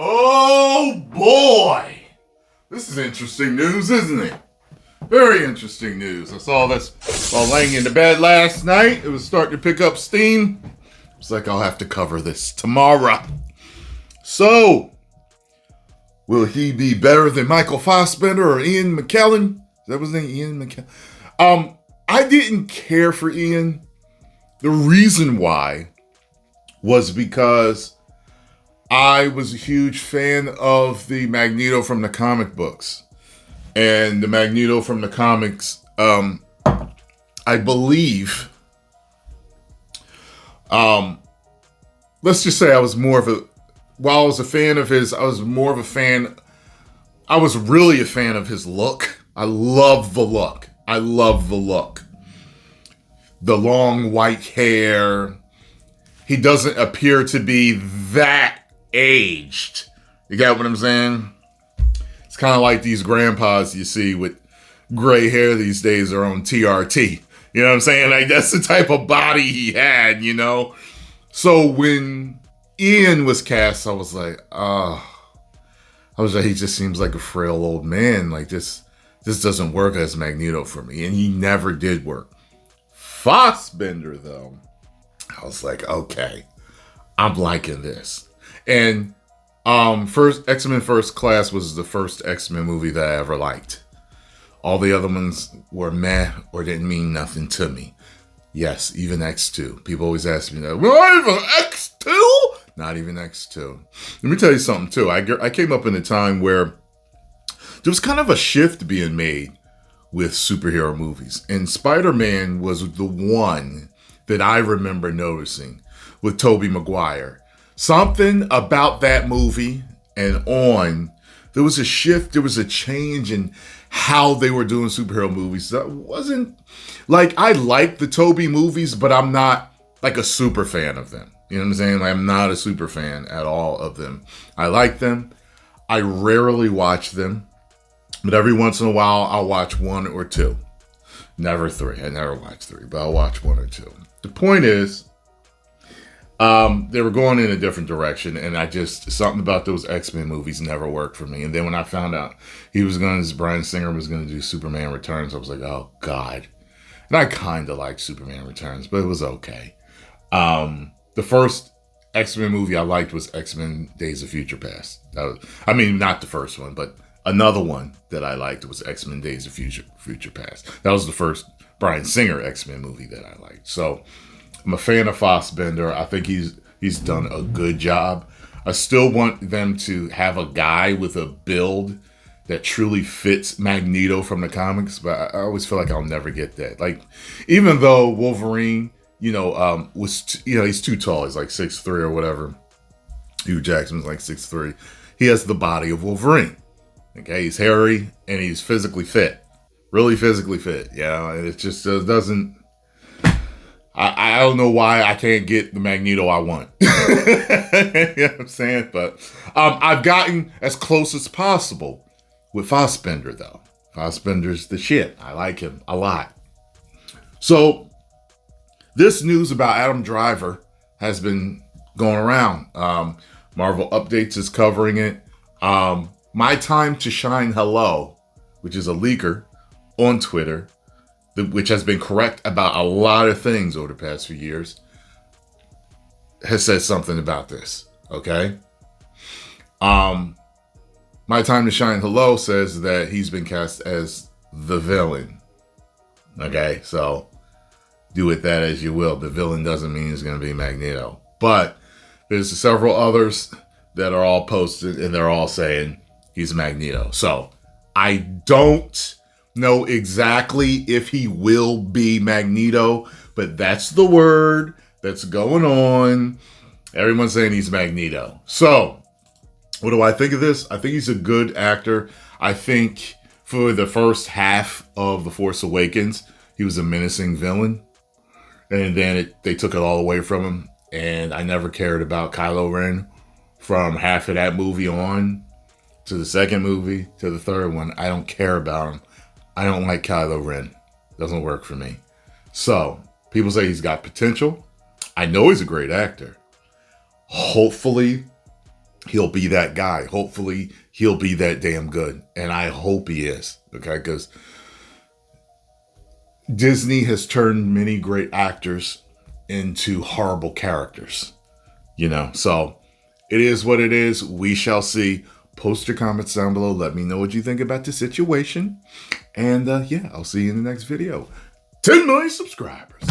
Oh boy! This is interesting news, isn't it? Very interesting news. I saw this while laying in the bed last night. It was starting to pick up steam. It's like I'll have to cover this tomorrow. So, will he be better than Michael Fassbender or Ian McKellen? Is that his name? Ian McKellen? I didn't care for Ian. The reason why was because I was a huge fan of the Magneto from the comic books. And the Magneto from the comics, I believe, let's just say I was more of a, while I was a fan of his, I was really a fan of his look. I love the look. The long white hair. He doesn't appear to be that aged. You get what I'm saying? It's kind of like these grandpas you see with gray hair these days are on TRT. You know what I'm saying? Like, that's the type of body he had, you know? So when Ian was cast, I was like, he just seems like a frail old man. Like, this doesn't work as Magneto for me. And he never did work. Fassbender, though, I was like, okay, I'm liking this. And first X-Men First Class was the first X-Men movie that I ever liked. All the other ones were meh or didn't mean nothing to me. Yes, even X2. People always ask me that. Not even X2? Not even X2. Let me tell you something, too. I came up in a time where there was kind of a shift being made with superhero movies. And Spider-Man was the one that I remember noticing with Tobey Maguire. Something about that movie and on, there was a shift, there was a change in how they were doing superhero movies. That wasn't, like, I like the Tobey movies, but I'm not like a super fan of them. You know what I'm saying? Like, I'm not a super fan at all of them. I like them. I rarely watch them. But every once in a while, I'll watch one or two. Never three. I never watch three, but I'll watch one or two. The point is, they were going in a different direction, and something about those X-Men movies never worked for me. And then when I found out Bryan Singer was going to do Superman Returns, I was like, oh, God. And I kind of liked Superman Returns, but it was okay. The first X-Men movie I liked was X-Men Days of Future Past. Not the first one, but another one that I liked was X-Men Days of Future Past. That was the first Bryan Singer X-Men movie that I liked. So I'm a fan of Fassbender. I think he's done a good job. I still want them to have a guy with a build that truly fits Magneto from the comics, but I always feel like I'll never get that. Like, even though Wolverine, he's too tall. He's like 6'3" or whatever. Hugh Jackman's like 6'3". He has the body of Wolverine. Okay, he's hairy and he's physically fit. Really physically fit. Yeah, it just doesn't. I don't know why I can't get the Magneto I want. You know what I'm saying? But I've gotten as close as possible with Fassbender, though. Fassbender's the shit. I like him a lot. So this news about Adam Driver has been going around. Marvel Updates is covering it. My Time to Shine Hello, which is a leaker on Twitter, which has been correct about a lot of things over the past few years, has said something about this, okay? My Time to Shine Hello says that he's been cast as the villain, okay? So do with that as you will. The villain doesn't mean he's going to be Magneto. But there's several others that are all posted, and they're all saying he's Magneto. So I don't know exactly if he will be Magneto, but that's the word that's going on. Everyone's saying he's Magneto. So what do I think of this? I think he's a good actor. I think for the first half of The Force Awakens, he was a menacing villain. And then they took it all away from him. And I never cared about Kylo Ren from half of that movie on to the second movie to the third one. I don't care about him. I don't like Kylo Ren. Doesn't work for me. So, people say he's got potential. I know he's a great actor. Hopefully, he'll be that guy. Hopefully he'll be that damn good. And I hope he is. Okay, because Disney has turned many great actors into horrible characters. So it is what it is. We shall see. Post your comments down below. Let me know what you think about the situation. And yeah, I'll see you in the next video. 10 million subscribers.